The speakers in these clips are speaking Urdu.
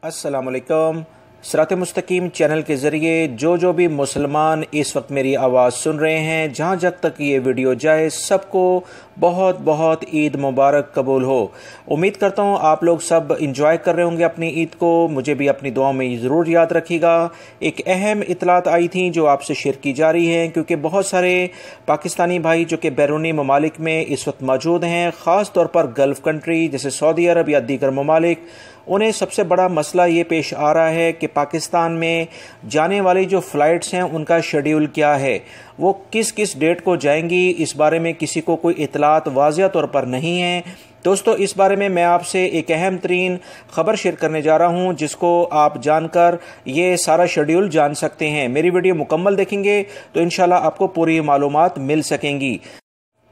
السلام علیکم۔ صراط مستقیم چینل کے ذریعے جو بھی مسلمان اس وقت میری آواز سن رہے ہیں، جہاں تک یہ ویڈیو جائے، سب کو بہت بہت عید مبارک قبول ہو۔ امید کرتا ہوں آپ لوگ سب انجوائے کر رہے ہوں گے اپنی عید کو۔ مجھے بھی اپنی دعاؤں میں ضرور یاد رکھیے گا۔ ایک اہم اطلاعات آئی تھیں جو آپ سے شیئر کی جا رہی ہیں، کیونکہ بہت سارے پاکستانی بھائی جو کہ بیرونی ممالک میں اس وقت موجود ہیں، خاص طور پر گلف کنٹری جیسے سعودی عرب یا دیگر ممالک، انہیں سب سے بڑا مسئلہ یہ پیش آ رہا ہے کہ پاکستان میں جانے والی جو فلائٹس ہیں ان کا شیڈیول کیا ہے، وہ کس ڈیٹ کو جائیں گی، اس بارے میں کسی کو کوئی اطلاعات واضح طور پر نہیں ہیں۔ دوستو، اس بارے میں آپ سے ایک اہم ترین خبر شیئر کرنے جا رہا ہوں، جس کو آپ جان کر یہ سارا شیڈیول جان سکتے ہیں۔ میری ویڈیو مکمل دیکھیں گے تو انشاءاللہ آپ کو پوری معلومات مل سکیں گی۔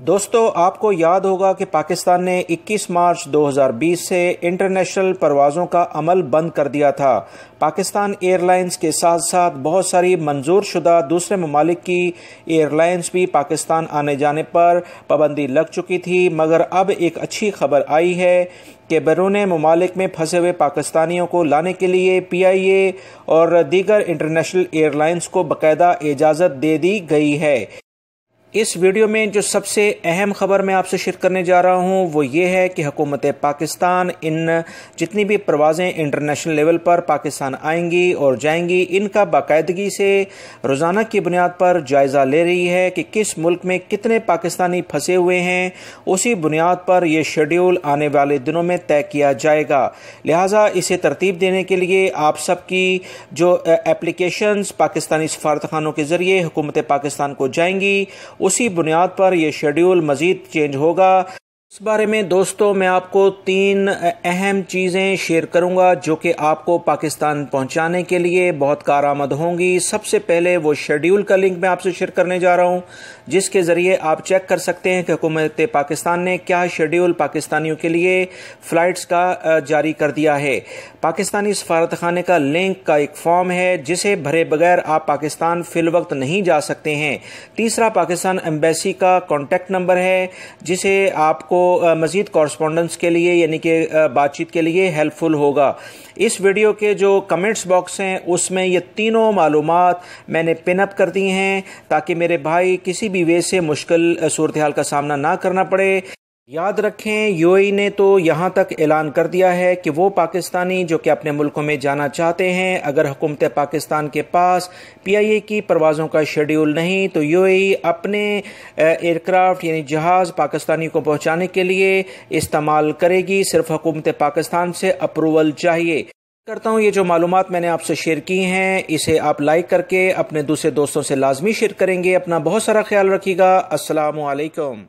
دوستو، آپ کو یاد ہوگا کہ پاکستان نے 21 مارچ 2020 سے انٹرنیشنل پروازوں کا عمل بند کر دیا تھا۔ پاکستان ایئر لائنز کے ساتھ ساتھ بہت ساری منظور شدہ دوسرے ممالک کی ایئر لائنز بھی پاکستان آنے جانے پر پابندی لگ چکی تھی، مگر اب ایک اچھی خبر آئی ہے کہ بیرون ممالک میں پھنسے ہوئے پاکستانیوں کو لانے کے لیے PIA اور دیگر انٹرنیشنل ایئر لائنز کو باقاعدہ اجازت دے دی گئی ہے۔ اس ویڈیو میں جو سب سے اہم خبر میں آپ سے شیئر کرنے جا رہا ہوں وہ یہ ہے کہ حکومت پاکستان ان جتنی بھی پروازیں انٹرنیشنل لیول پر پاکستان آئیں گی اور جائیں گی، ان کا باقاعدگی سے روزانہ کی بنیاد پر جائزہ لے رہی ہے کہ کس ملک میں کتنے پاکستانی پھنسے ہوئے ہیں۔ اسی بنیاد پر یہ شیڈیول آنے والے دنوں میں طے کیا جائے گا۔ لہٰذا اسے ترتیب دینے کے لیے آپ سب کی جو اپلیکیشنز پاکستانی سفارتخانوں کے ذریعے حکومت پاکستان کو جائیں گی، اسی بنیاد پر یہ شیڈیول مزید چینج ہوگا۔ اس بارے میں دوستو میں آپ کو 3 اہم چیزیں شیئر کروں گا جو کہ آپ کو پاکستان پہنچانے کے لیے بہت کارآمد ہوں گی۔ سب سے پہلے وہ شیڈیول کا لنک میں آپ سے شیئر کرنے جا رہا ہوں، جس کے ذریعے آپ چیک کر سکتے ہیں کہ حکومت پاکستان نے کیا شیڈیول پاکستانیوں کے لیے فلائٹس کا جاری کر دیا ہے۔ پاکستانی سفارتخانے کا لنک کا ایک فارم ہے جسے بھرے بغیر آپ پاکستان فی الوقت نہیں جا سکتے ہیں۔ تیسرا پاکستان ایمبیسی کا کانٹیکٹ نمبر ہے، جسے آپ کو مزید کورسپونڈنس کے لیے یعنی کہ بات چیت کے لیے ہیلپ فل ہوگا۔ اس ویڈیو کے جو کمنٹس باکس ہیں اس میں یہ تینوں معلومات میں نے پن اپ کر دی ہیں تاکہ میرے بھائی کسی بھی وے سے مشکل صورتحال کا سامنا نہ کرنا پڑے۔ یاد رکھیں، UAE نے تو یہاں تک اعلان کر دیا ہے کہ وہ پاکستانی جو کہ اپنے ملکوں میں جانا چاہتے ہیں، اگر حکومت پاکستان کے پاس PIA کی پروازوں کا شیڈیول نہیں تو UAE اپنے ایئرکرافٹ یعنی جہاز پاکستانی کو پہنچانے کے لیے استعمال کرے گی۔ صرف حکومت پاکستان سے اپروول چاہیے۔ کرتا ہوں یہ جو معلومات میں نے آپ سے شیئر کی ہیں اسے آپ لائک کر کے اپنے دوسرے دوستوں سے لازمی شیئر کریں گے۔ اپنا بہت سارا خیال رکھیے گا۔ السلام علیکم۔